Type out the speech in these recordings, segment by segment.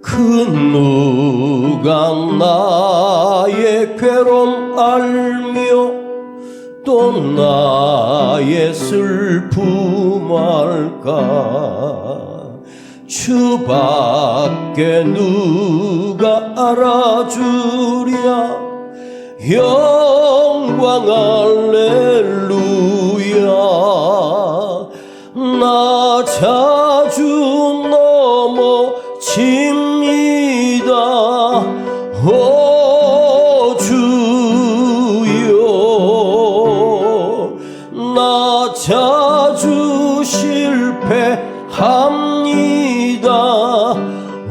그 누가 나의 괴로움 알며 또 나의 슬픔 알까? 주밖에 누가 알아주랴. 영광 할렐루야. 나 자주 넘어집니다. 오 주여. 나 자주 실패합니다.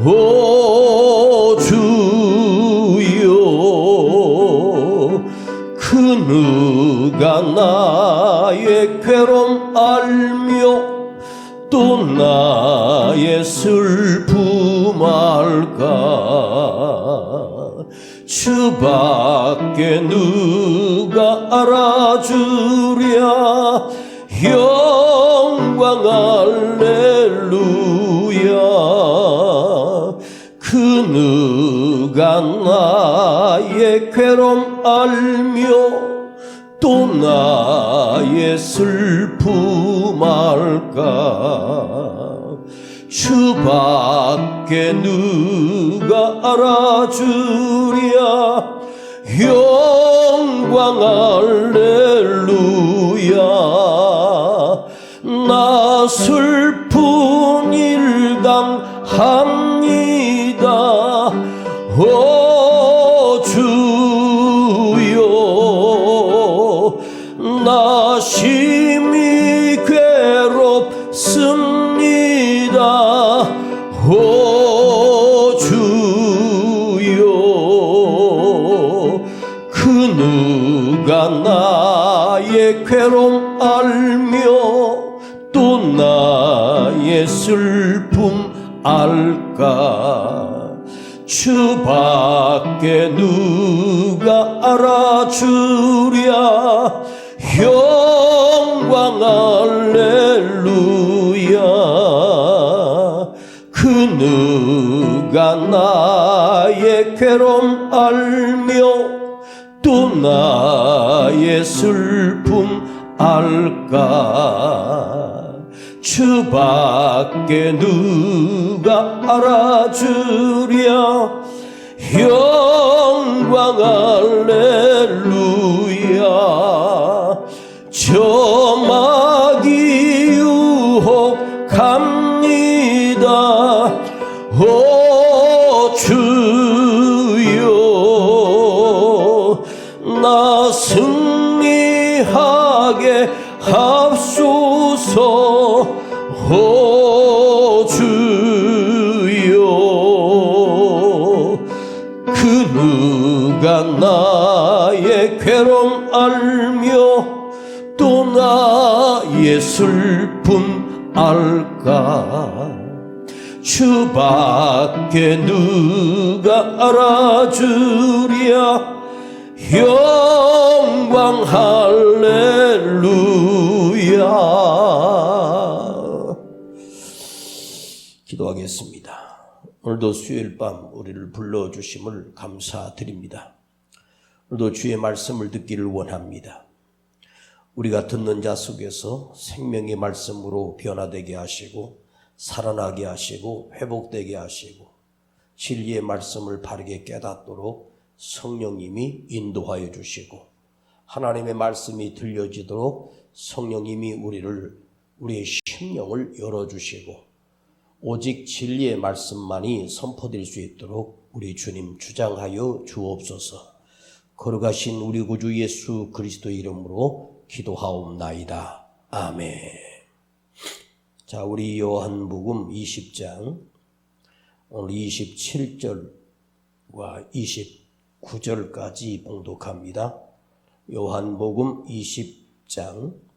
오 주여. 그 누가 나의 괴로움 알며 또 나의 슬픔 알까? 주밖에 누가 알아주랴. 영광 할렐루야. 그 누가 나의 괴로움 알며 또 나의 슬픔 알까? 주밖에 누가 알아주랴. 영광 할렐루야. 나 슬픈 일 당합니다. 오 주여. 나 심히 괴롭습니다. 오 주여. 그 누가 나의 괴로움 알며 또 나의 슬픔 알까? 주밖에 누가 알아주랴. 영광 할렐루야. 그 누가 나의 괴로움 알며 또 나의 슬픔 알까? 주밖에 누가 알아주랴. 영광 할렐루야. 저막이 유혹합니다. 오 주여. 나 승리하게 하소서. 오 주여. 그 누가 나의 괴로움 알며 또 나의 슬픔 알까? 주밖에 누가 알아주랴. 영광 할렐루야. 기도하겠습니다. 오늘도 수요일 밤 우리를 불러주심을 감사드립니다. 오늘도 주의 말씀을 듣기를 원합니다. 우리가 듣는 자 속에서 생명의 말씀으로 변화되게 하시고 살아나게 하시고 회복되게 하시고 진리의 말씀을 바르게 깨닫도록 성령님이 인도하여 주시고 하나님의 말씀이 들려지도록 성령님이 우리의 심령을 열어주시고 오직 진리의 말씀만이 선포될 수 있도록 우리 주님 주장하여 주옵소서. 거룩하신 우리 구주 예수 그리스도 이름으로 기도하옵나이다. 아멘. 자, 우리 요한복음 20장 오늘 27절과 29절까지 봉독합니다. 요한복음 20장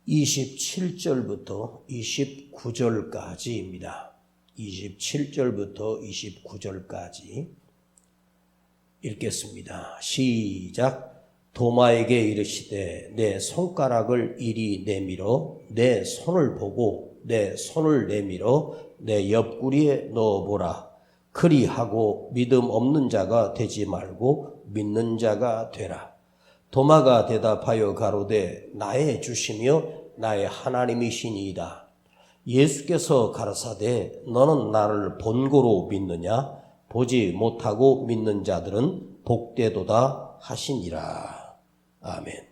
27절부터 29절까지입니다. 27절부터 29절까지 읽겠습니다. 시작. 도마에게 이르시되 내 손가락을 이리 내밀어 내 손을 보고 내 손을 내밀어 내 옆구리에 넣어보라. 그리하고 믿음 없는 자가 되지 말고 믿는 자가 되라. 도마가 대답하여 가로되 나의 주시며 나의 하나님이시니이다. 예수께서 가라사대 너는 나를 본고로 믿느냐? 보지 못하고 믿는 자들은 복되도다 하시니라. 아멘.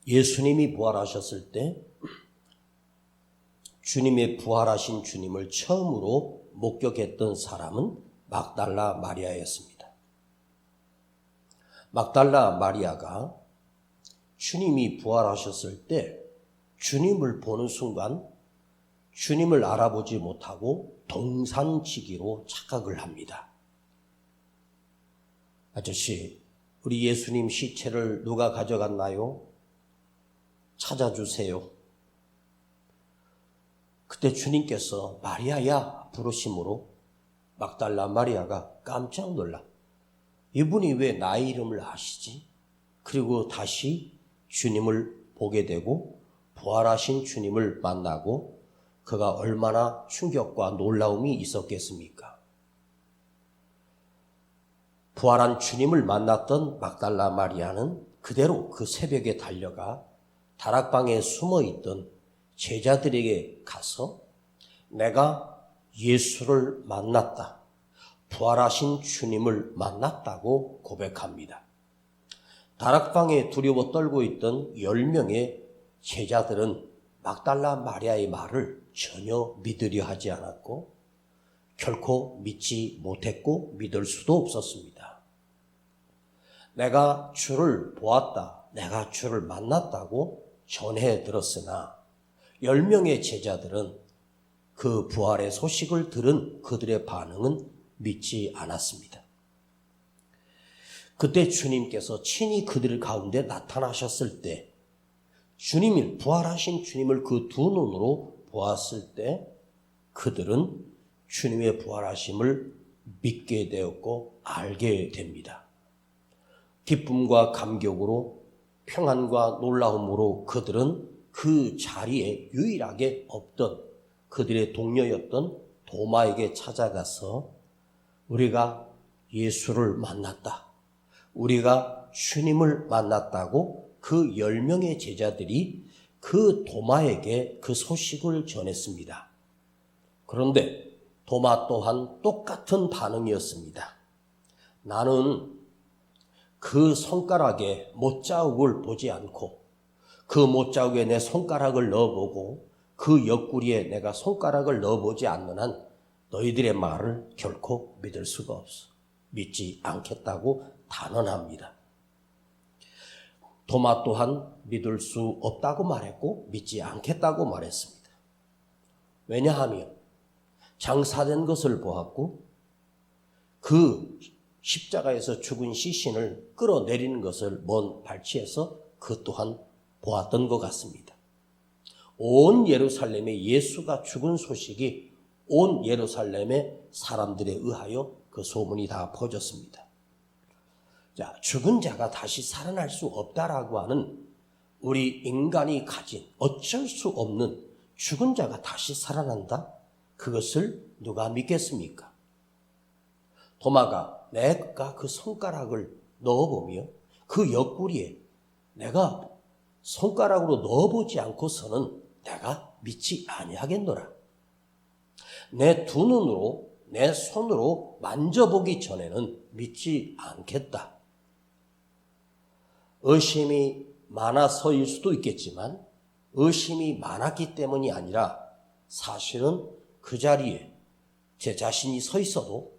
예수님이 부활하셨을 때 주님의 부활하신 주님을 처음으로 목격했던 사람은 막달라 마리아였습니다. 막달라 마리아가 주님이 부활하셨을 때 주님을 보는 순간 주님을 알아보지 못하고 동산지기로 착각을 합니다. 아저씨, 우리 예수님 시체를 누가 가져갔나요? 찾아주세요. 그때 주님께서 마리아야 부르심으로 막달라 마리아가 깜짝 놀라. 이분이 왜 나의 이름을 아시지? 그리고 다시 주님을 보게 되고 부활하신 주님을 만나고 그가 얼마나 충격과 놀라움이 있었겠습니까? 부활한 주님을 만났던 막달라 마리아는 그대로 그 새벽에 달려가 다락방에 숨어있던 제자들에게 가서 내가 예수를 만났다. 부활하신 주님을 만났다고 고백합니다. 다락방에 두려워 떨고 있던 10명의 제자들은 막달라 마리아의 말을 전혀 믿으려 하지 않았고 결코 믿지 못했고 믿을 수도 없었습니다. 내가 주를 보았다. 내가 주를 만났다고 전해 들었으나 10명의 제자들은 그 부활의 소식을 들은 그들의 반응은 믿지 않았습니다. 그때 주님께서 친히 그들 가운데 나타나셨을 때 주님이 부활하신 주님을 그 두 눈으로 보았을 때 그들은 주님의 부활하심을 믿게 되었고 알게 됩니다. 기쁨과 감격으로 평안과 놀라움으로 그들은 그 자리에 유일하게 없던 그들의 동료였던 도마에게 찾아가서 우리가 예수를 만났다. 우리가 주님을 만났다고 그 10명의 제자들이 그 도마에게 그 소식을 전했습니다. 그런데 도마 또한 똑같은 반응이었습니다. 나는 그 손가락에 못자국을 보지 않고 그 못자국에 내 손가락을 넣어보고 그 옆구리에 내가 손가락을 넣어보지 않는 한 너희들의 말을 결코 믿을 수가 없어. 믿지 않겠다고 단언합니다. 도마 또한 믿을 수 없다고 말했고 믿지 않겠다고 말했습니다. 왜냐하면 장사된 것을 보았고 그 십자가에서 죽은 시신을 끌어내리는 것을 먼 발치에서 그 또한 보았던 것 같습니다. 온 예루살렘에 예수가 죽은 소식이 온 예루살렘의 사람들에 의하여 그 소문이 다 퍼졌습니다. 자, 죽은 자가 다시 살아날 수 없다라고 하는 우리 인간이 가진 어쩔 수 없는 죽은 자가 다시 살아난다? 그것을 누가 믿겠습니까? 도마가 내가 그 손가락을 넣어보며 그 옆구리에 내가 손가락으로 넣어보지 않고서는 내가 믿지 아니하겠노라. 내 두 눈으로 내 손으로 만져보기 전에는 믿지 않겠다. 의심이 많아서일 수도 있겠지만 의심이 많았기 때문이 아니라 사실은 그 자리에 제 자신이 서 있어도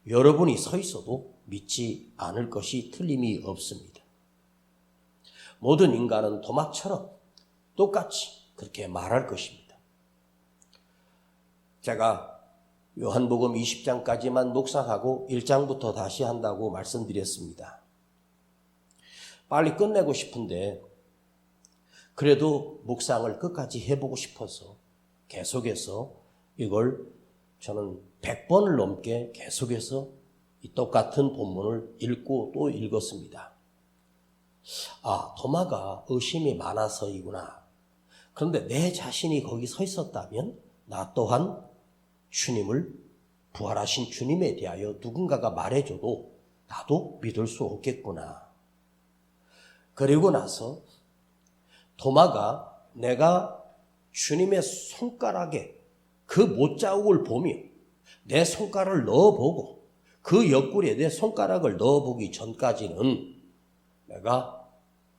여러분이 서 있어도 믿지 않을 것이 틀림이 없습니다. 모든 인간은 도마처럼 똑같이 그렇게 말할 것입니다. 제가 요한복음 20장까지만 묵상하고 1장부터 다시 한다고 말씀드렸습니다. 빨리 끝내고 싶은데 그래도 묵상을 끝까지 해보고 싶어서 계속해서 이걸 저는 100번을 넘게 계속해서 이 똑같은 본문을 읽고 또 읽었습니다. 아, 도마가 의심이 많아서이구나. 그런데 내 자신이 거기 서 있었다면 나 또한 주님을, 부활하신 주님에 대하여 누군가가 말해줘도 나도 믿을 수 없겠구나. 그리고 나서 도마가 내가 주님의 손가락에 그 못자국을 보며 내 손가락을 넣어보고 그 옆구리에 내 손가락을 넣어보기 전까지는 내가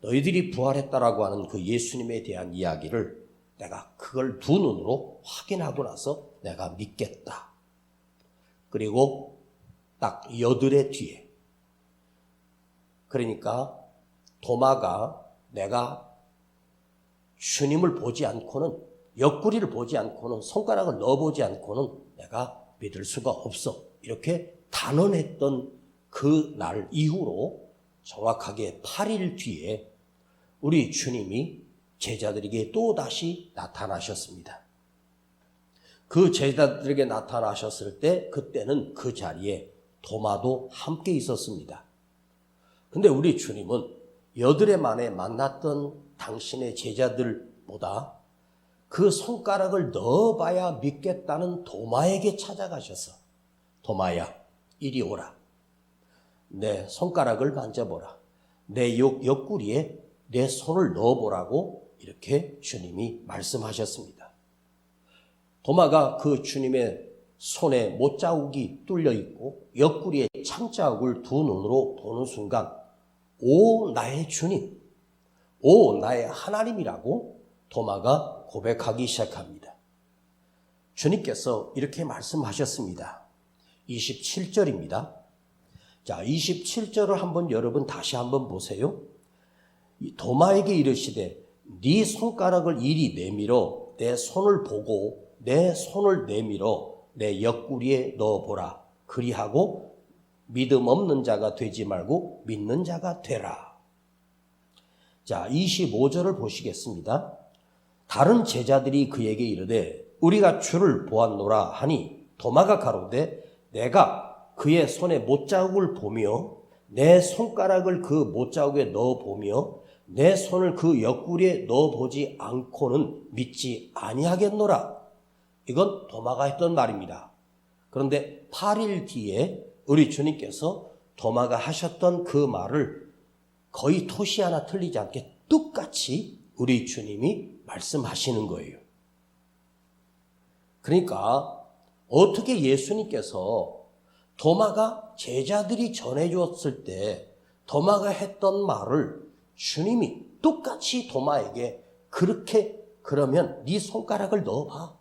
너희들이 부활했다라고 하는 그 예수님에 대한 이야기를 내가 그걸 두 눈으로 확인하고 나서 내가 믿겠다. 그리고 딱 여드레 뒤에, 그러니까 도마가 내가 주님을 보지 않고는, 옆구리를 보지 않고는, 손가락을 넣어보지 않고는 내가 믿을 수가 없어, 이렇게 단언했던 그 날 이후로 정확하게 8일 뒤에 우리 주님이 제자들에게 또다시 나타나셨습니다. 그 제자들에게 나타나셨을 때 그때는 그 자리에 도마도 함께 있었습니다. 근데 우리 주님은 여드레 만에 만났던 당신의 제자들보다 그 손가락을 넣어봐야 믿겠다는 도마에게 찾아가셔서 도마야, 이리 오라. 내 손가락을 만져보라. 내 옆구리에 내 손을 넣어보라고 이렇게 주님이 말씀하셨습니다. 도마가 그 주님의 손에 못자국이 뚫려 있고 옆구리에 창자국을 두 눈으로 보는 순간 오 나의 주님, 오 나의 하나님이라고 도마가 고백하기 시작합니다. 주님께서 이렇게 말씀하셨습니다. 27절입니다. 자, 27절을 한번 여러분 다시 한번 보세요. 도마에게 이르시되 네 손가락을 이리 내밀어 내 손을 보고 내 손을 내밀어 내 옆구리에 넣어보라. 그리하고 믿음 없는 자가 되지 말고 믿는 자가 되라. 자, 25절을 보시겠습니다. 다른 제자들이 그에게 이르되 우리가 주를 보았노라 하니 도마가 가로되 내가 그의 손에 못자국을 보며 내 손가락을 그 못자국에 넣어보며 내 손을 그 옆구리에 넣어보지 않고는 믿지 아니하겠노라. 이건 도마가 했던 말입니다. 그런데 8일 뒤에 우리 주님께서 도마가 하셨던 그 말을 거의 토시 하나 틀리지 않게 똑같이 우리 주님이 말씀하시는 거예요. 그러니까 어떻게 예수님께서 도마가 제자들이 전해주었을 때 도마가 했던 말을 주님이 똑같이 도마에게 그렇게 그러면 네 손가락을 넣어봐.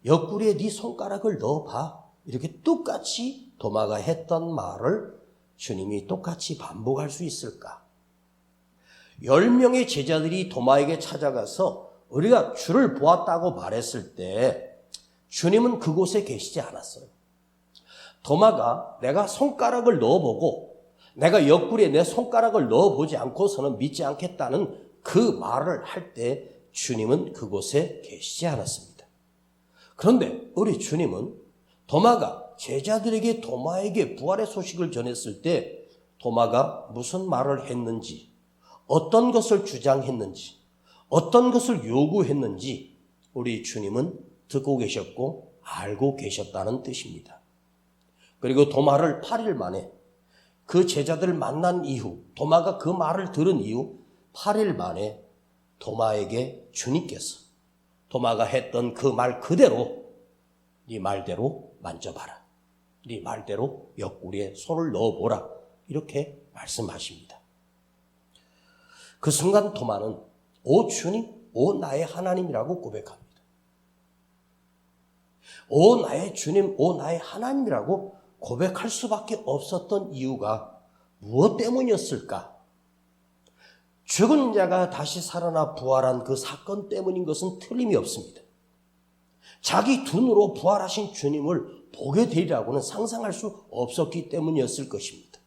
옆구리에 네 손가락을 넣어봐. 이렇게 똑같이 도마가 했던 말을 주님이 똑같이 반복할 수 있을까? 10명의 제자들이 도마에게 찾아가서 우리가 주를 보았다고 말했을 때 주님은 그곳에 계시지 않았어요. 도마가 내가 손가락을 넣어보고 내가 옆구리에 내 손가락을 넣어보지 않고서는 믿지 않겠다는 그 말을 할 때 주님은 그곳에 계시지 않았습니다. 그런데 우리 주님은 도마가 제자들에게 도마에게 부활의 소식을 전했을 때 도마가 무슨 말을 했는지, 어떤 것을 주장했는지, 어떤 것을 요구했는지 우리 주님은 듣고 계셨고 알고 계셨다는 뜻입니다. 그리고 도마를 8일 만에 그 제자들을 만난 이후, 도마가 그 말을 들은 이후 8일 만에 도마에게 주님께서 도마가 했던 그 말 그대로 네 말대로 만져봐라. 네 말대로 옆구리에 손을 넣어보라. 이렇게 말씀하십니다. 그 순간 도마는 오 주님, 오 나의 하나님이라고 고백합니다. 오 나의 주님, 오 나의 하나님이라고 고백할 수밖에 없었던 이유가 무엇 때문이었을까? 죽은 자가 다시 살아나 부활한 그 사건 때문인 것은 틀림이 없습니다. 자기 눈으로 부활하신 주님을 보게 되리라고는 상상할 수 없었기 때문이었을 것입니다.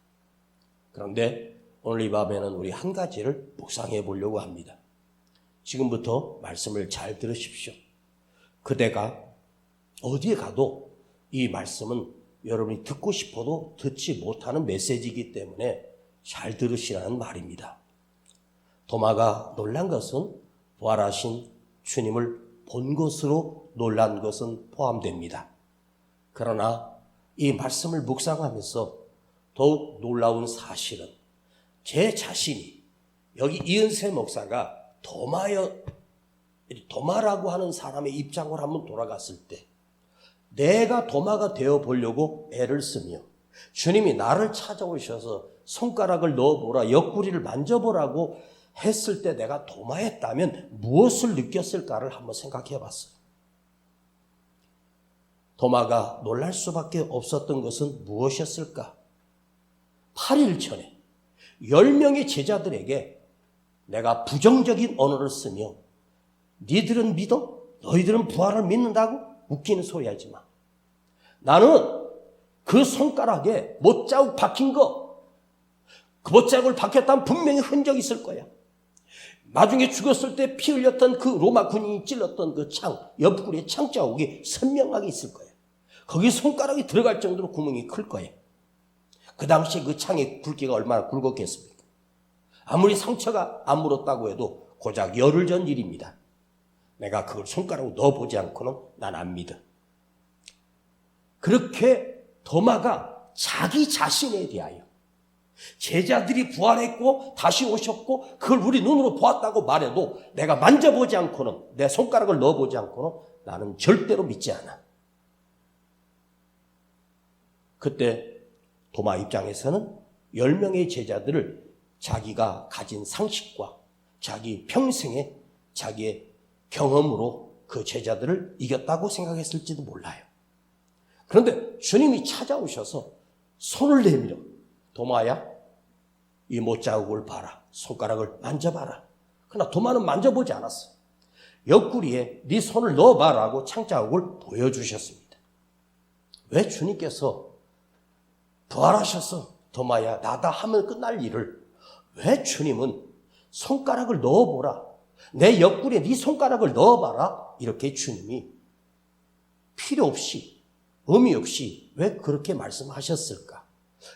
그런데 오늘 이 밤에는 우리 한 가지를 묵상해 보려고 합니다. 지금부터 말씀을 잘 들으십시오. 그대가 어디에 가도 이 말씀은 여러분이 듣고 싶어도 듣지 못하는 메시지이기 때문에 잘 들으시라는 말입니다. 도마가 놀란 것은 부활하신 주님을 본 것으로 놀란 것은 포함됩니다. 그러나 이 말씀을 묵상하면서 더욱 놀라운 사실은 제 자신이 여기 이은세 목사가 도마라고 하는 사람의 입장을 한번 돌아갔을 때 내가 도마가 되어 보려고 애를 쓰며 주님이 나를 찾아오셔서 손가락을 넣어보라, 옆구리를 만져보라고 했을 때 내가 도마했다면 무엇을 느꼈을까를 한번 생각해 봤어요. 도마가 놀랄 수밖에 없었던 것은 무엇이었을까? 8일 전에 10명의 제자들에게 내가 부정적인 언어를 쓰며 니들은 믿어? 너희들은 부활을 믿는다고? 웃기는 소리 하지 마. 나는 그 손가락에 못자국 박힌 그 못자국을 박혔다면 분명히 흔적이 있을 거야. 나중에 죽었을 때 피 흘렸던 그 로마 군인이 찔렀던 그 옆구리에 창자국이 선명하게 있을 거야. 거기 손가락이 들어갈 정도로 구멍이 클 거야. 그 당시에 그 창의 굵기가 얼마나 굵었겠습니까? 아무리 상처가 안 물었다고 해도 고작 열흘 전 일입니다. 내가 그걸 손가락으로 넣어보지 않고는 난 안 믿어. 그렇게 도마가 자기 자신에 대하여 제자들이 부활했고 다시 오셨고 그걸 우리 눈으로 보았다고 말해도 내가 만져보지 않고는, 내 손가락을 넣어보지 않고는 나는 절대로 믿지 않아. 그때 도마 입장에서는 10명의 제자들을 자기가 가진 상식과 자기 평생의 자기의 경험으로 그 제자들을 이겼다고 생각했을지도 몰라요. 그런데 주님이 찾아오셔서 손을 내밀어 도마야, 이 못자국을 봐라. 손가락을 만져봐라. 그러나 도마는 만져보지 않았어. 옆구리에 네 손을 넣어봐라고 창자국을 보여주셨습니다. 왜 주님께서 부활하셔서 도마야 나다 하면 끝날 일을 왜 주님은 손가락을 넣어보라, 내 옆구리에 네 손가락을 넣어봐라, 이렇게 주님이 필요 없이 의미 없이 왜 그렇게 말씀하셨을까?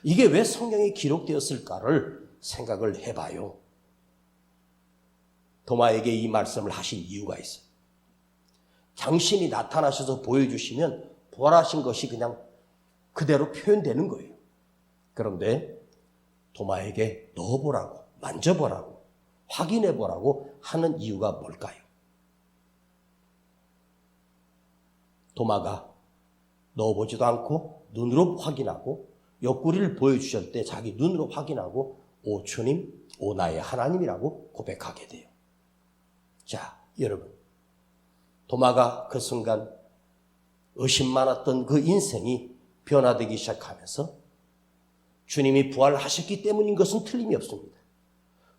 이게 왜 성경에 기록되었을까를 생각을 해봐요. 도마에게 이 말씀을 하신 이유가 있어요. 당신이 나타나셔서 보여주시면 부활하신 것이 그냥 그대로 표현되는 거예요. 그런데 도마에게 넣어보라고, 만져보라고, 확인해보라고 하는 이유가 뭘까요? 도마가 넣어보지도 않고 눈으로 확인하고 옆구리를 보여주실 때 자기 눈으로 확인하고 오 주님, 오 나의 하나님이라고 고백하게 돼요. 자, 여러분, 도마가 그 순간 의심 많았던 그 인생이 변화되기 시작하면서 주님이 부활하셨기 때문인 것은 틀림이 없습니다.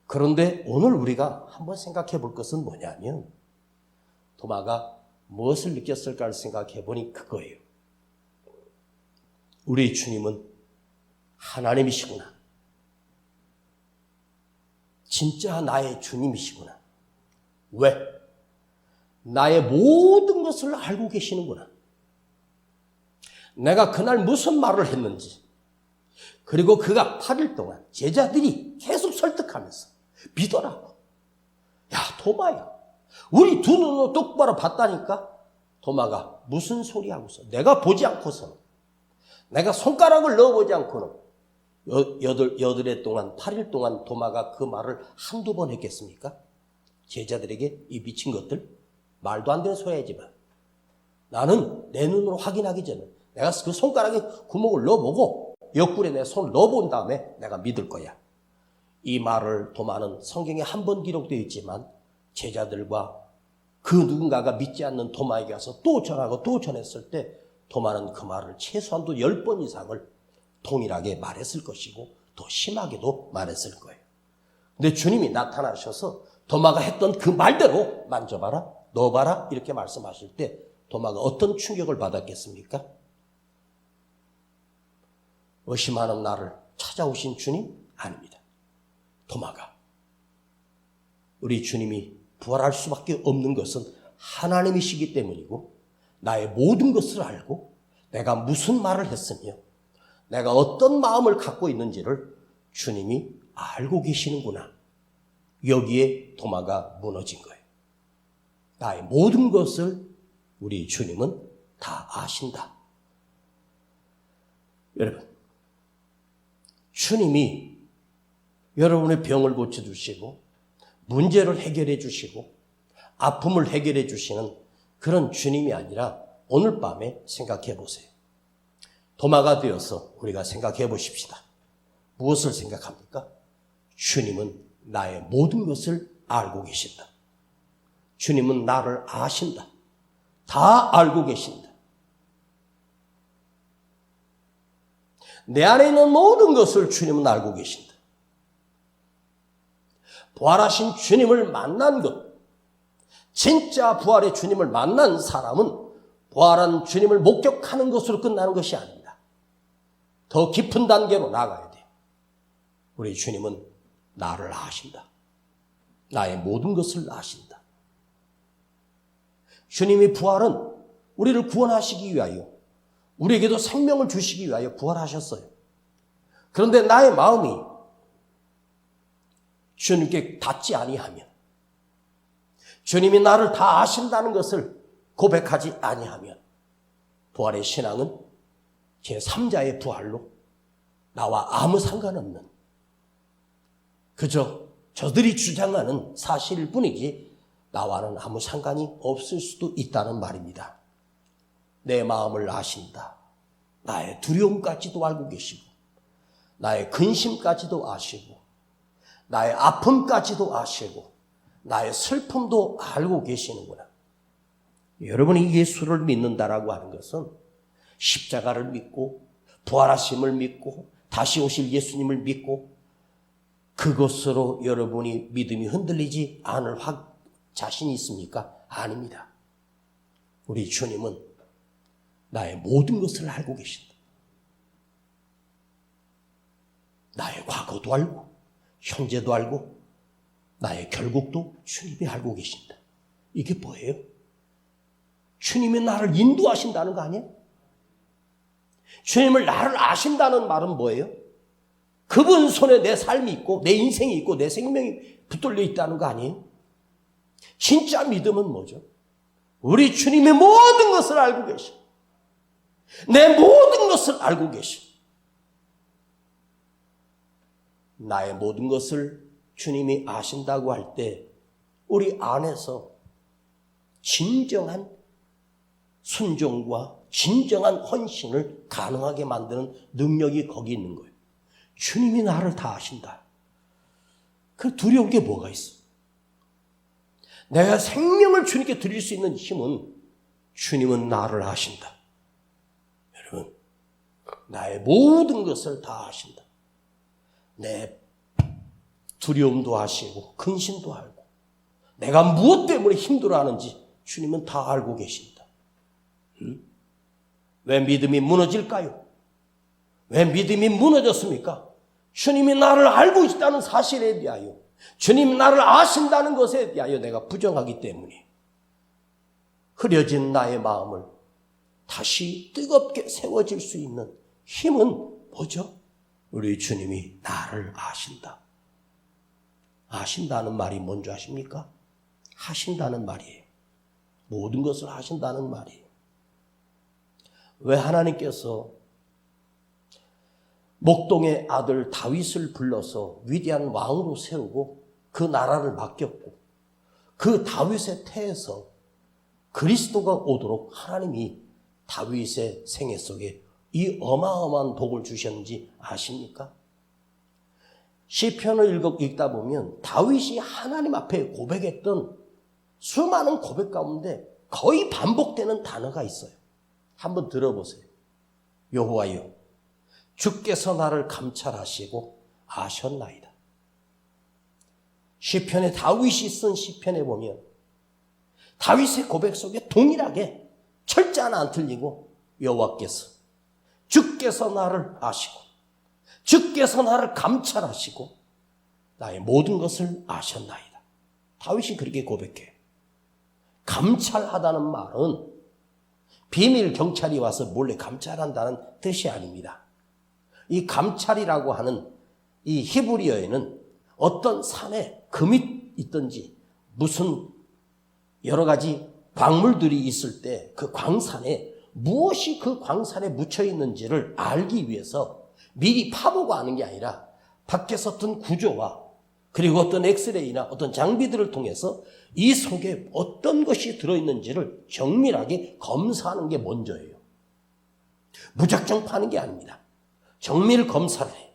그런데 오늘 우리가 한번 생각해 볼 것은 뭐냐면 도마가 무엇을 느꼈을까를 생각해 보니 그거예요. 우리 주님은 하나님이시구나. 진짜 나의 주님이시구나. 왜? 나의 모든 것을 알고 계시는구나. 내가 그날 무슨 말을 했는지, 그리고 그가 8일 동안 제자들이 계속 설득하면서 믿어라고. 야, 도마야, 우리 두 눈으로 똑바로 봤다니까? 도마가 무슨 소리 하고서, 내가 보지 않고서, 내가 손가락을 넣어보지 않고는 여덟 해 동안, 8일 동안 도마가 그 말을 한두 번 했겠습니까? 제자들에게 이 미친 것들, 말도 안 되는 소리 하지 마. 나는 내 눈으로 확인하기 전에 내가 그 손가락에 구멍을 넣어보고 옆구리에 내 손을 넣어본 다음에 내가 믿을 거야. 이 말을 도마는 성경에 한 번 기록되어 있지만 제자들과 그 누군가가 믿지 않는 도마에게 와서 또 전하고 또 전했을 때 도마는 그 말을 최소한도 10번 이상을 동일하게 말했을 것이고 더 심하게도 말했을 거예요. 근데 주님이 나타나셔서 도마가 했던 그 말대로 만져봐라, 넣어봐라 이렇게 말씀하실 때 도마가 어떤 충격을 받았겠습니까? 의심하는 나를 찾아오신 주님? 아닙니다. 도마가 우리 주님이 부활할 수밖에 없는 것은 하나님이시기 때문이고 나의 모든 것을 알고 내가 무슨 말을 했으며 내가 어떤 마음을 갖고 있는지를 주님이 알고 계시는구나. 여기에 도마가 무너진 거예요. 나의 모든 것을 우리 주님은 다 아신다. 여러분, 주님이 여러분의 병을 고쳐주시고 문제를 해결해 주시고 아픔을 해결해 주시는 그런 주님이 아니라 오늘 밤에 생각해 보세요. 도마가 되어서 우리가 생각해 보십시다. 무엇을 생각합니까? 주님은 나의 모든 것을 알고 계신다. 주님은 나를 아신다. 다 알고 계신다. 내 안에 있는 모든 것을 주님은 알고 계신다. 부활하신 주님을 만난 것, 진짜 부활의 주님을 만난 사람은 부활한 주님을 목격하는 것으로 끝나는 것이 아닙니다. 더 깊은 단계로 나가야 돼요. 우리 주님은 나를 아신다. 나의 모든 것을 아신다. 주님이 부활은 우리를 구원하시기 위하여, 우리에게도 생명을 주시기 위하여 부활하셨어요. 그런데 나의 마음이 주님께 닿지 아니하면, 주님이 나를 다 아신다는 것을 고백하지 아니하면, 부활의 신앙은 제3자의 부활로 나와 아무 상관없는, 그저 저들이 주장하는 사실일 뿐이지 나와는 아무 상관이 없을 수도 있다는 말입니다. 내 마음을 아신다. 나의 두려움까지도 알고 계시고, 나의 근심까지도 아시고, 나의 아픔까지도 아시고, 나의 슬픔도 알고 계시는구나. 여러분이 예수를 믿는다라고 하는 것은 십자가를 믿고 부활하심을 믿고 다시 오실 예수님을 믿고 그것으로 여러분이 믿음이 흔들리지 않을 자신이 있습니까? 아닙니다. 우리 주님은 나의 모든 것을 알고 계신다. 나의 과거도 알고 현재도 알고 나의 결국도 주님이 알고 계신다. 이게 뭐예요? 주님이 나를 인도하신다는 거 아니에요? 주님을 나를 아신다는 말은 뭐예요? 그분 손에 내 삶이 있고 내 인생이 있고 내 생명이 붙들려 있다는 거 아니에요? 진짜 믿음은 뭐죠? 우리 주님의 모든 것을 알고 계셔. 내 모든 것을 알고 계셔. 나의 모든 것을 주님이 아신다고 할 때 우리 안에서 진정한 순종과 진정한 헌신을 가능하게 만드는 능력이 거기 있는 거예요. 주님이 나를 다 아신다. 그 두려운 게 뭐가 있어? 내가 생명을 주님께 드릴 수 있는 힘은 주님은 나를 아신다. 여러분, 나의 모든 것을 다 아신다. 내 두려움도 아시고 근심도 알고 내가 무엇 때문에 힘들어하는지 주님은 다 알고 계신다. 왜 믿음이 무너질까요? 왜 믿음이 무너졌습니까? 주님이 나를 알고 있다는 사실에 대하여, 주님이 나를 아신다는 것에 대하여 내가 부정하기 때문에 흐려진 나의 마음을 다시 뜨겁게 세워질 수 있는 힘은 뭐죠? 우리 주님이 나를 아신다. 아신다는 말이 뭔지 아십니까? 하신다는 말이에요. 모든 것을 하신다는 말이에요. 왜 하나님께서 목동의 아들 다윗을 불러서 위대한 왕으로 세우고 그 나라를 맡겼고 그 다윗의 태에서 그리스도가 오도록 하나님이 다윗의 생애 속에 이 어마어마한 복을 주셨는지 아십니까? 시편을 읽다 보면 다윗이 하나님 앞에 고백했던 수많은 고백 가운데 거의 반복되는 단어가 있어요. 한번 들어보세요. 여호와여, 주께서 나를 감찰하시고 아셨나이다. 시편에 다윗이 쓴 시편에 보면 다윗의 고백 속에 동일하게 철자 하나 안 틀리고 여호와께서 주께서 나를 아시고 주께서 나를 감찰하시고 나의 모든 것을 아셨나이다. 다윗이 그렇게 고백해요. 감찰하다는 말은 비밀 경찰이 와서 몰래 감찰한다는 뜻이 아닙니다. 이 감찰이라고 하는 이 히브리어에는 어떤 산에 금이 있든지 무슨 여러 가지 광물들이 있을 때 그 광산에 무엇이 그 광산에 묻혀 있는지를 알기 위해서 미리 파보고 아는 게 아니라 밖에서 어떤 구조와 그리고 어떤 엑스레이나 어떤 장비들을 통해서 이 속에 어떤 것이 들어있는지를 정밀하게 검사하는 게 먼저예요. 무작정 파는 게 아닙니다. 정밀 검사를 해요.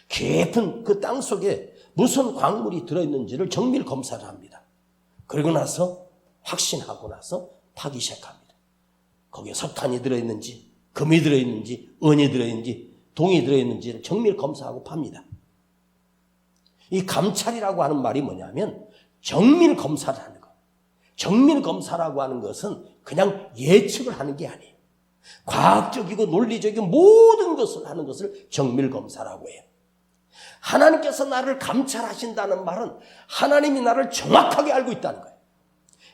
깊은 그 땅 속에 무슨 광물이 들어있는지를 정밀 검사를 합니다. 그리고 나서 확신하고 나서 파기 시작합니다. 거기에 석탄이 들어있는지, 금이 들어있는지, 은이 들어있는지, 동이 들어있는지를 정밀 검사하고 팝니다. 이 감찰이라고 하는 말이 뭐냐면 정밀 검사를 하는 거예요. 정밀 검사라고 하는 것은 그냥 예측을 하는 게 아니에요. 과학적이고 논리적인 모든 것을 하는 것을 정밀 검사라고 해요. 하나님께서 나를 감찰하신다는 말은 하나님이 나를 정확하게 알고 있다는 거예요.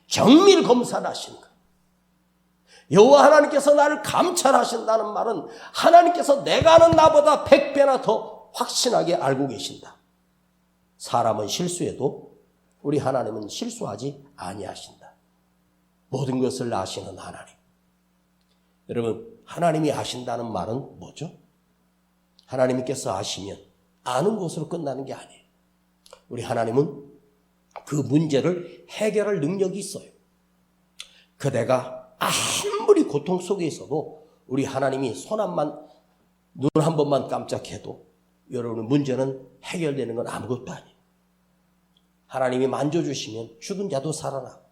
정밀 검사를 하시는 거예요. 여호와 하나님께서 나를 감찰하신다는 말은 하나님께서 내가 아는 나보다 100배나 더 확신하게 알고 계신다. 사람은 실수해도 우리 하나님은 실수하지 아니하신다. 모든 것을 아시는 하나님. 여러분, 하나님이 아신다는 말은 뭐죠? 하나님께서 아시면 아는 것으로 끝나는 게 아니에요. 우리 하나님은 그 문제를 해결할 능력이 있어요. 그대가 아무리 고통 속에 있어도 우리 하나님이 눈 한 번만 깜짝해도 여러분의 문제는 해결되는 건 아무것도 아니에요. 하나님이 만져주시면 죽은 자도 살아나고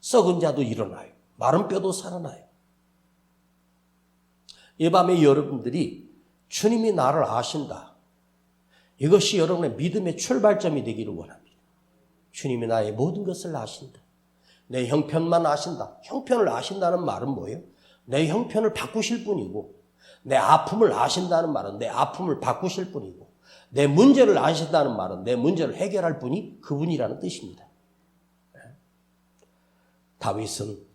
썩은 자도 일어나요. 마른 뼈도 살아나요. 이 밤에 여러분들이 주님이 나를 아신다. 이것이 여러분의 믿음의 출발점이 되기를 원합니다. 주님이 나의 모든 것을 아신다. 내 형편만 아신다. 형편을 아신다는 말은 뭐예요? 내 형편을 바꾸실 분이고, 내 아픔을 아신다는 말은 내 아픔을 바꾸실 분이고, 내 문제를 아신다는 말은 내 문제를 해결할 분이 그분이라는 뜻입니다. 다윗은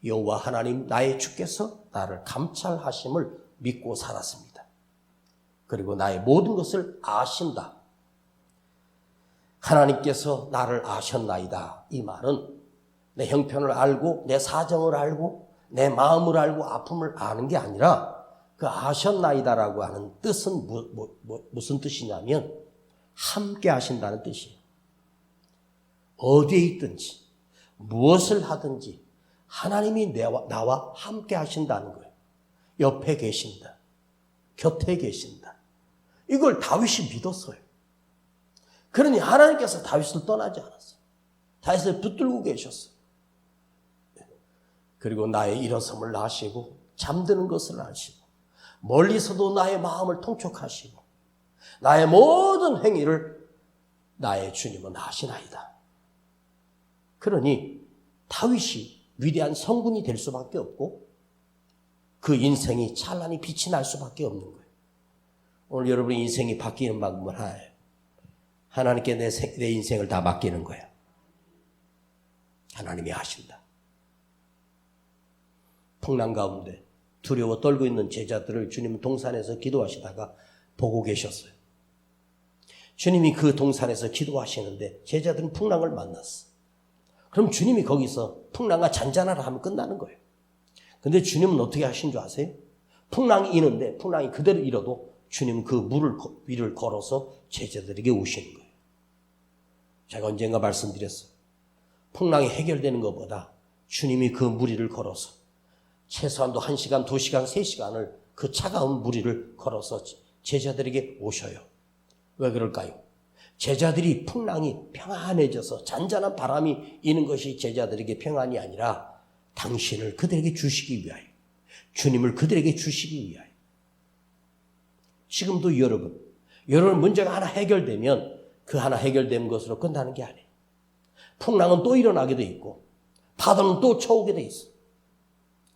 여호와 하나님 나의 주께서 나를 감찰하심을 믿고 살았습니다. 그리고 나의 모든 것을 아신다. 하나님께서 나를 아셨나이다. 이 말은 내 형편을 알고 내 사정을 알고 내 마음을 알고 아픔을 아는 게 아니라 그 아셨나이다라고 하는 뜻은 무슨 뜻이냐면 함께 하신다는 뜻이에요. 어디에 있든지 무엇을 하든지 하나님이 나와 함께 하신다는 거예요. 옆에 계신다. 곁에 계신다. 이걸 다윗이 믿었어요. 그러니 하나님께서 다윗을 떠나지 않았어요. 다윗을 붙들고 계셨어요. 그리고 나의 일어섬을 아시고 잠드는 것을 아시고 멀리서도 나의 마음을 통촉하시고 나의 모든 행위를 나의 주님은 아시나이다. 그러니 다윗이 위대한 성군이 될 수밖에 없고 그 인생이 찬란히 빛이 날 수밖에 없는 거예요. 오늘 여러분의 인생이 바뀌는 방법은 하나예요. 하나님께 내 인생을 다 맡기는 거예요. 하나님이 아신다. 풍랑 가운데 두려워 떨고 있는 제자들을 주님은 동산에서 기도하시다가 보고 계셨어요. 주님이 그 동산에서 기도하시는데 제자들은 풍랑을 만났어. 그럼 주님이 거기서 풍랑과 잔잔하라 하면 끝나는 거예요. 근데 주님은 어떻게 하신 줄 아세요? 풍랑이 이는데 풍랑이 그대로 일어도 주님은 그 물을 위를 걸어서 제자들에게 오시는 거예요. 제가 언젠가 말씀드렸어요. 풍랑이 해결되는 것보다 주님이 그 무리를 걸어서 최소한도 1시간, 2시간, 3시간을 그 차가운 무리를 걸어서 제자들에게 오셔요. 왜 그럴까요? 제자들이 풍랑이 평안해져서 잔잔한 바람이 이는 것이 제자들에게 평안이 아니라 당신을 그들에게 주시기 위하여, 주님을 그들에게 주시기 위하여. 지금도 여러분 문제가 하나 해결되면 그 하나 해결된 것으로 끝나는 게 아니에요. 풍랑은 또 일어나게 돼 있고 파도는 또 쳐오게 돼 있어.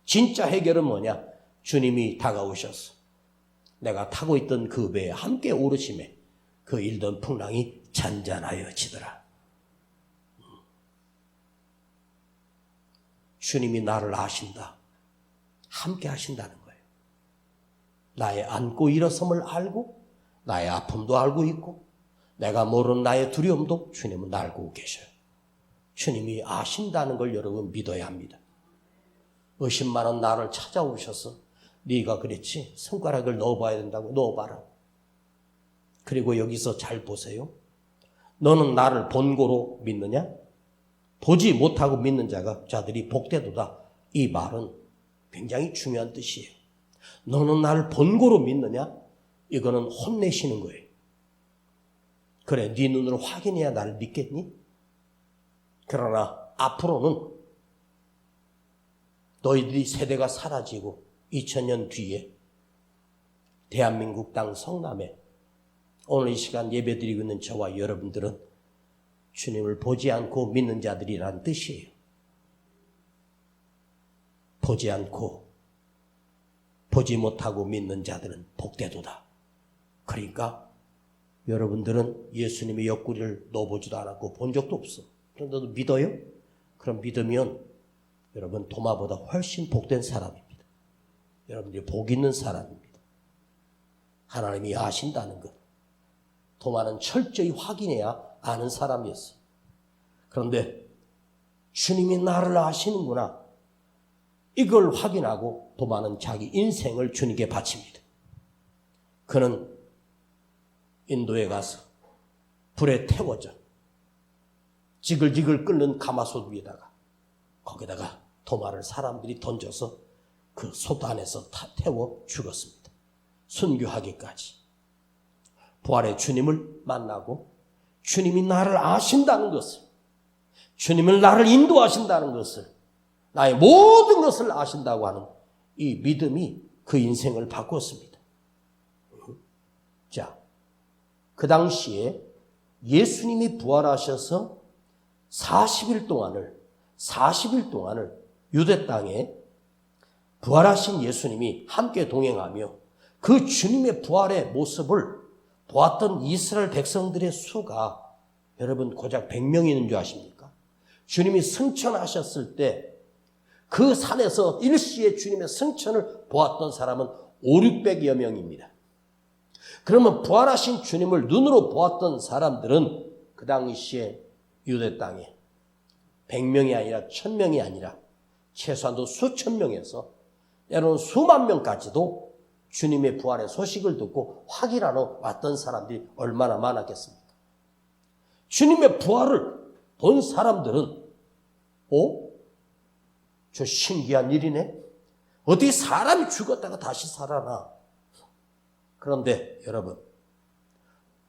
진짜 해결은 뭐냐? 주님이 다가오셔서 내가 타고 있던 그 배에 함께 오르심에 그 일던 풍랑이 잔잔하여지더라. 주님이 나를 아신다. 함께 하신다는 거예요. 나의 앉고 일어섬을 알고 나의 아픔도 알고 있고 내가 모르는 나의 두려움도 주님은 알고 계셔요. 주님이 아신다는 걸 여러분 믿어야 합니다. 의심 많은 나를 찾아오셔서 네가 그랬지? 손가락을 넣어봐야 된다고 넣어봐라. 그리고 여기서 잘 보세요. 너는 나를 본고로 믿느냐? 보지 못하고 믿는 자들이 복되도다. 이 말은 굉장히 중요한 뜻이에요. 너는 나를 본고로 믿느냐? 이거는 혼내시는 거예요. 그래, 네 눈으로 확인해야 나를 믿겠니? 그러나 앞으로는 너희들이 세대가 사라지고 2000년 뒤에 대한민국 땅 성남에 오늘 이 시간 예배드리고 있는 저와 여러분들은 주님을 보지 않고 믿는 자들이란 뜻이에요. 보지 않고 보지 못하고 믿는 자들은 복되도다. 그러니까 여러분들은 예수님의 옆구리를 넣어보지도 않았고 본 적도 없어. 그런데도 믿어요? 그럼 믿으면 여러분 도마보다 훨씬 복된 사람입니다. 여러분들이 복 있는 사람입니다. 하나님이 아신다는 것. 도마는 철저히 확인해야 아는 사람이었어요. 그런데 주님이 나를 아시는구나. 이걸 확인하고 도마는 자기 인생을 주님께 바칩니다. 그는 인도에 가서 불에 태워져 지글지글 끓는 가마솥 위에다가 거기다가 도마를 사람들이 던져서 그 솥 안에서 태워 죽었습니다. 순교하기까지. 부활의 주님을 만나고 주님이 나를 아신다는 것을, 주님을 나를 인도하신다는 것을, 나의 모든 것을 아신다고 하는 이 믿음이 그 인생을 바꿨습니다. 자, 그 당시에 예수님이 부활하셔서 40일 동안을 유대 땅에 부활하신 예수님이 함께 동행하며 그 주님의 부활의 모습을 보았던 이스라엘 백성들의 수가 여러분 고작 100명이 있는 줄 아십니까? 주님이 승천하셨을 때 그 산에서 일시에 주님의 승천을 보았던 사람은 500~600여 명입니다. 그러면 부활하신 주님을 눈으로 보았던 사람들은 그 당시에 유대 땅에 100명이 아니라 1000명이 아니라 최소한도 수천 명에서 때로는 수만 명까지도 주님의 부활의 소식을 듣고 확인하러 왔던 사람들이 얼마나 많았겠습니까? 주님의 부활을 본 사람들은 저 신기한 일이네. 어떻게 사람이 죽었다가 다시 살아나. 그런데 여러분,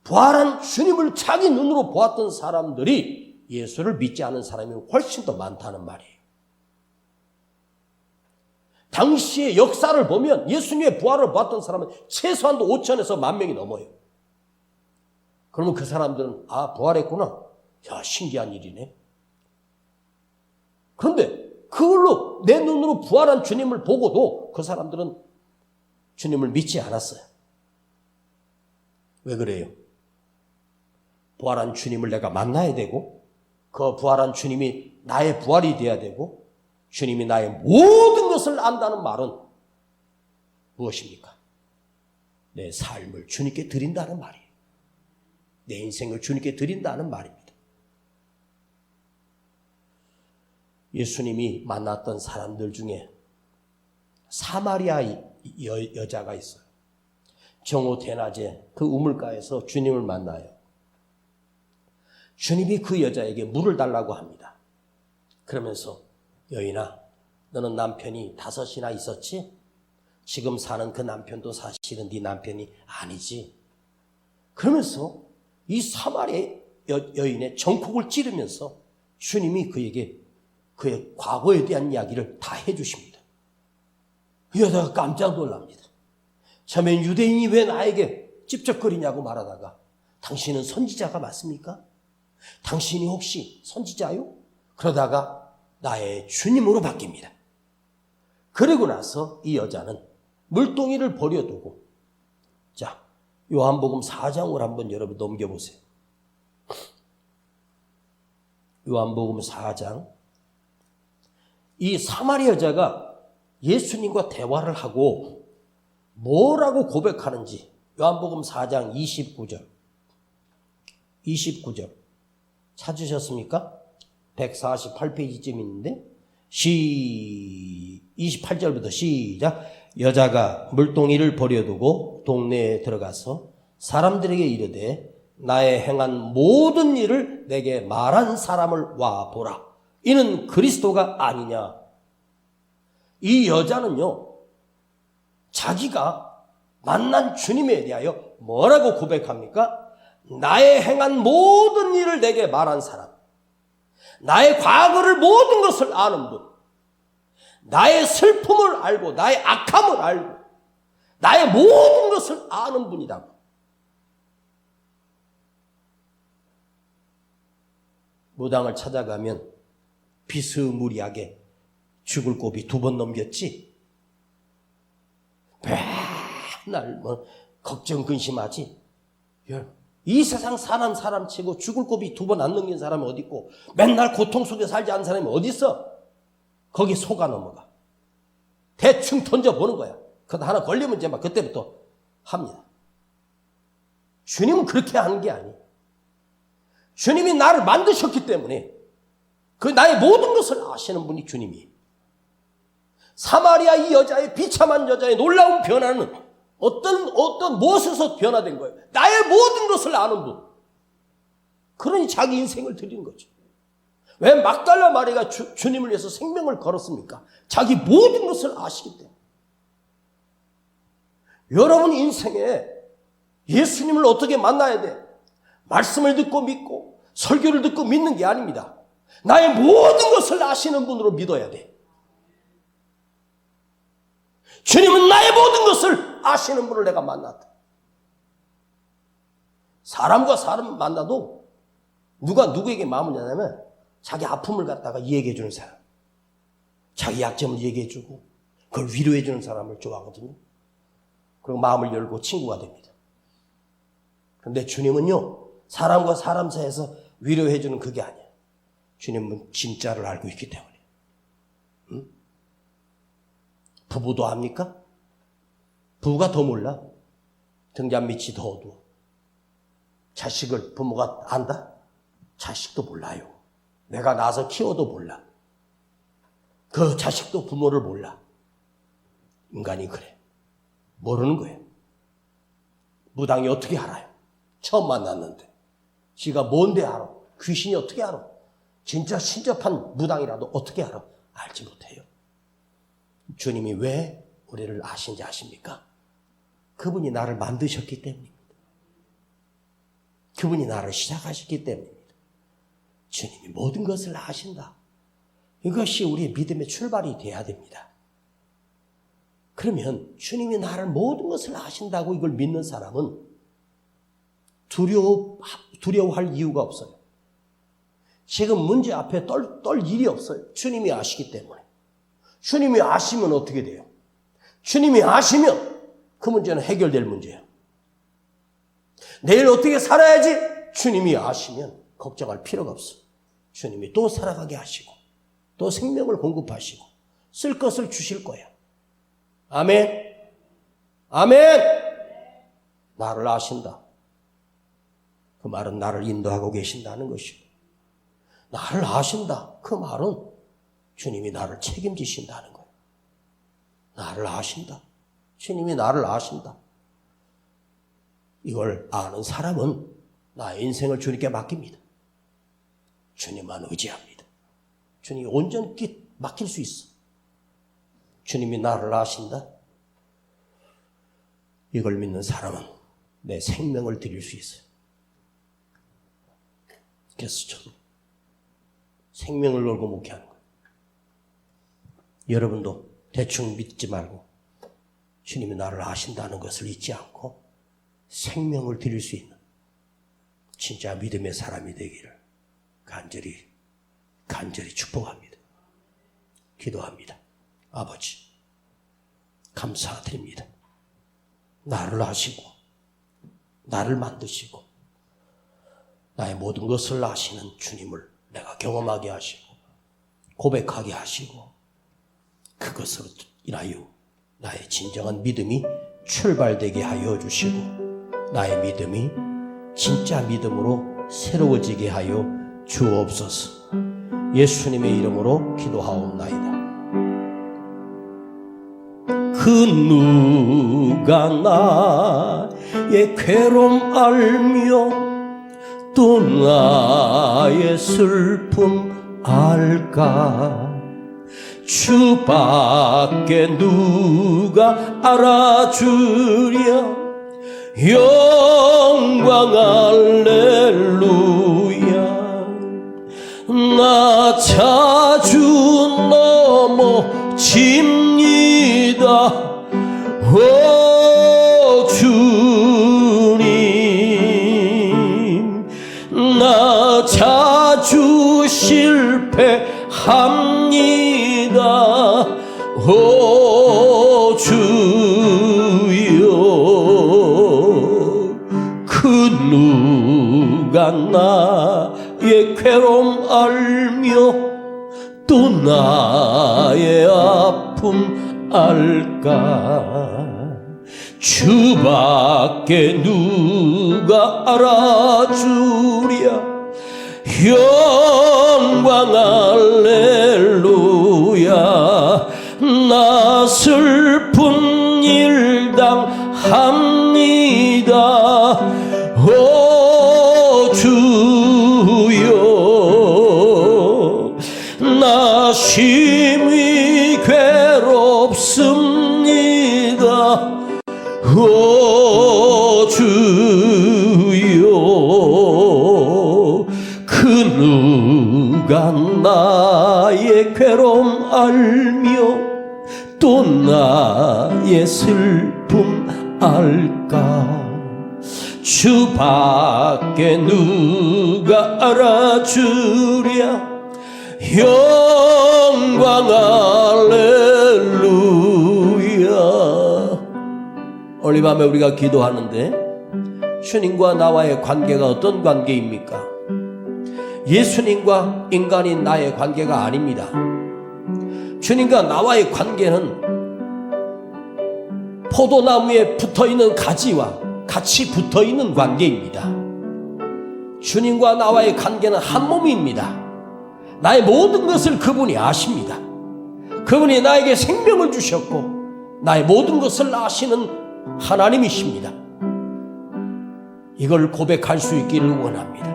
부활한 주님을 자기 눈으로 보았던 사람들이 예수를 믿지 않은 사람이 훨씬 더 많다는 말이에요. 당시의 역사를 보면 예수님의 부활을 보았던 사람은 최소한도 5천에서 10,000명이 넘어요. 그러면 그 사람들은 부활했구나. 야, 신기한 일이네. 그런데 그걸로 내 눈으로 부활한 주님을 보고도 그 사람들은 주님을 믿지 않았어요. 왜 그래요? 부활한 주님을 내가 만나야 되고 그 부활한 주님이 나의 부활이 돼야 되고 주님이 나의 모든 것을 안다는 말은 무엇입니까? 내 삶을 주님께 드린다는 말이에요. 내 인생을 주님께 드린다는 말입니다. 예수님이 만났던 사람들 중에 사마리아 여자가 있어요. 정오 대낮에 그 우물가에서 주님을 만나요. 주님이 그 여자에게 물을 달라고 합니다. 그러면서 여인아, 너는 남편이 5이나 있었지? 지금 사는 그 남편도 사실은 네 남편이 아니지. 그러면서 이 사마리아 여인의 정콕을 찌르면서 주님이 그에게 그의 과거에 대한 이야기를 다 해주십니다. 이 여자가 깜짝 놀랍니다. 처음엔 유대인이 왜 나에게 찝쩍거리냐고 말하다가 당신은 선지자가 맞습니까? 당신이 혹시 선지자요? 그러다가 나의 주님으로 바뀝니다. 그리고 나서 이 여자는 물동이를 버려두고, 자, 요한복음 4장을 한번 여러분 넘겨보세요. 요한복음 4장. 이 사마리아 여자가 예수님과 대화를 하고 뭐라고 고백하는지 요한복음 4장 29절 찾으셨습니까? 148페이지쯤 있는데 28절부터 시작. 여자가 물동이를 버려두고 동네에 들어가서 사람들에게 이르되 나의 행한 모든 일을 내게 말한 사람을 와 보라. 이는 그리스도가 아니냐. 이 여자는요, 자기가 만난 주님에 대하여 뭐라고 고백합니까? 나의 행한 모든 일을 내게 말한 사람, 나의 과거를 모든 것을 아는 분, 나의 슬픔을 알고 나의 악함을 알고 나의 모든 것을 아는 분이다. 무당을 찾아가면 비스무리하게 죽을 고비 2번 넘겼지. 맨날 걱정 근심하지. 이 세상 사람 치고 죽을 고비 2번 안 넘긴 사람이 어디 있고 맨날 고통 속에 살지 않은 사람이 어디 있어? 거기 속아 넘어가. 대충 던져보는 거야. 그러다 하나 걸리면 이제 막 그때부터 합니다. 주님은 그렇게 하는 게 아니에요. 주님이 나를 만드셨기 때문에 그 나의 모든 것을 아시는 분이 주님이에요. 사마리아 이 여자의 비참한 여자의 놀라운 변화는 어떤 무엇에서 변화된 거예요? 나의 모든 것을 아는 분. 그러니 자기 인생을 드리는 거죠. 왜 막달라 마리아가 주님을 위해서 생명을 걸었습니까? 자기 모든 것을 아시기 때문에. 여러분 인생에 예수님을 어떻게 만나야 돼? 말씀을 듣고 믿고 설교를 듣고 믿는 게 아닙니다. 나의 모든 것을 아시는 분으로 믿어야 돼. 주님은 나의 모든 것을 아시는 분을 내가 만났다. 사람과 사람 만나도 누가 누구에게 마음을 여냐면 자기 아픔을 갖다가 얘기해 주는 사람, 자기 약점을 얘기해 주고 그걸 위로해 주는 사람을 좋아하거든요. 그리고 마음을 열고 친구가 됩니다. 그런데 주님은요, 사람과 사람 사이에서 위로해 주는 그게 아니에요. 주님은 진짜를 알고 있기 때문에. 부부도 압니까? 부부가 더 몰라. 등잔 밑이 더 어두워. 자식을 부모가 안다? 자식도 몰라요. 내가 낳아서 키워도 몰라. 그 자식도 부모를 몰라. 인간이 그래. 모르는 거예요. 무당이 어떻게 알아요? 처음 만났는데. 지가 뭔데 알아? 귀신이 어떻게 알아? 진짜 신접한 무당이라도 어떻게 알아? 알지 못해요. 주님이 왜 우리를 아신지 아십니까? 그분이 나를 만드셨기 때문입니다. 그분이 나를 시작하셨기 때문입니다. 주님이 모든 것을 아신다. 이것이 우리의 믿음의 출발이 돼야 됩니다. 그러면 주님이 나를 모든 것을 아신다고 이걸 믿는 사람은 두려워할 이유가 없어요. 지금 문제 앞에 떨 일이 없어요. 주님이 아시기 때문에. 주님이 아시면 어떻게 돼요? 주님이 아시면 그 문제는 해결될 문제예요. 내일 어떻게 살아야지? 주님이 아시면 걱정할 필요가 없어. 주님이 또 살아가게 하시고 또 생명을 공급하시고 쓸 것을 주실 거야. 아멘. 아멘. 나를 아신다. 그 말은 나를 인도하고 계신다는 것이고, 나를 아신다. 그 말은 주님이 나를 책임지신다는 거예요. 나를 아신다. 주님이 나를 아신다. 이걸 아는 사람은 나의 인생을 주님께 맡깁니다. 주님만 의지합니다. 주님이 온전히 맡길 수 있어. 주님이 나를 아신다. 이걸 믿는 사람은 내 생명을 드릴 수 있어요. 그래서 저도 생명을 걸고 목회하는 거예요. 여러분도 대충 믿지 말고 주님이 나를 아신다는 것을 잊지 않고 생명을 드릴 수 있는 진짜 믿음의 사람이 되기를 간절히 축복합니다. 기도합니다. 아버지, 감사드립니다. 나를 아시고 나를 만드시고 나의 모든 것을 아시는 주님을 내가 경험하게 하시고 고백하게 하시고 그것으로 인하여 나의 진정한 믿음이 출발되게 하여 주시고 나의 믿음이 진짜 믿음으로 새로워지게 하여 주옵소서. 예수님의 이름으로 기도하옵나이다. 그 누가 나의 괴로움 알며 또 나의 슬픔 알까? 주밖에 누가 알아주랴. 영광 할렐루야. 나 자주 넘어집니다. 오 주님, 나 자주 실패합니다. 오 주여, 그 누가 나의 괴로움 알며 또 나의 아픔 알까? 주밖에 누가 알아주랴. 영광 할렐루야. 나 슬픈 일 당합니다. 오 주여, 나 심히 괴롭습니다. 오 주여, 그 누가 나의 괴로움 알며 또 나의 슬픔 알까? 주밖에 누가 알아주랴. 영광 할렐루야. 오늘 밤에 우리가 기도하는데 주님과 나와의 관계가 어떤 관계입니까? 예수님과 인간인 나의 관계가 아닙니다. 주님과 나와의 관계는 포도나무에 붙어있는 가지와 같이 붙어있는 관계입니다. 주님과 나와의 관계는 한 몸입니다. 나의 모든 것을 그분이 아십니다. 그분이 나에게 생명을 주셨고 나의 모든 것을 아시는 하나님이십니다. 이걸 고백할 수 있기를 원합니다.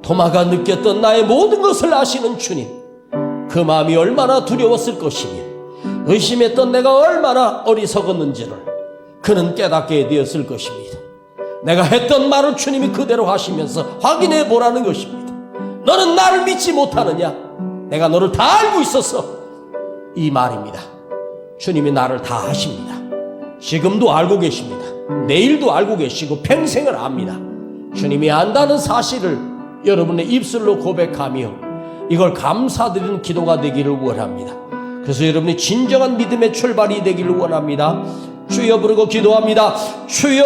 도마가 느꼈던 나의 모든 것을 아시는 주님, 그 마음이 얼마나 두려웠을 것이며 의심했던 내가 얼마나 어리석었는지를 그는 깨닫게 되었을 것입니다. 내가 했던 말을 주님이 그대로 하시면서 확인해 보라는 것입니다. 너는 나를 믿지 못하느냐? 내가 너를 다 알고 있었어. 이 말입니다. 주님이 나를 다 아십니다. 지금도 알고 계십니다. 내일도 알고 계시고 평생을 압니다. 주님이 안다는 사실을 여러분의 입술로 고백하며 이걸 감사드리는 기도가 되기를 원합니다. 그래서 여러분이 진정한 믿음의 출발이 되기를 원합니다. 주여 부르고 기도합니다. 주여.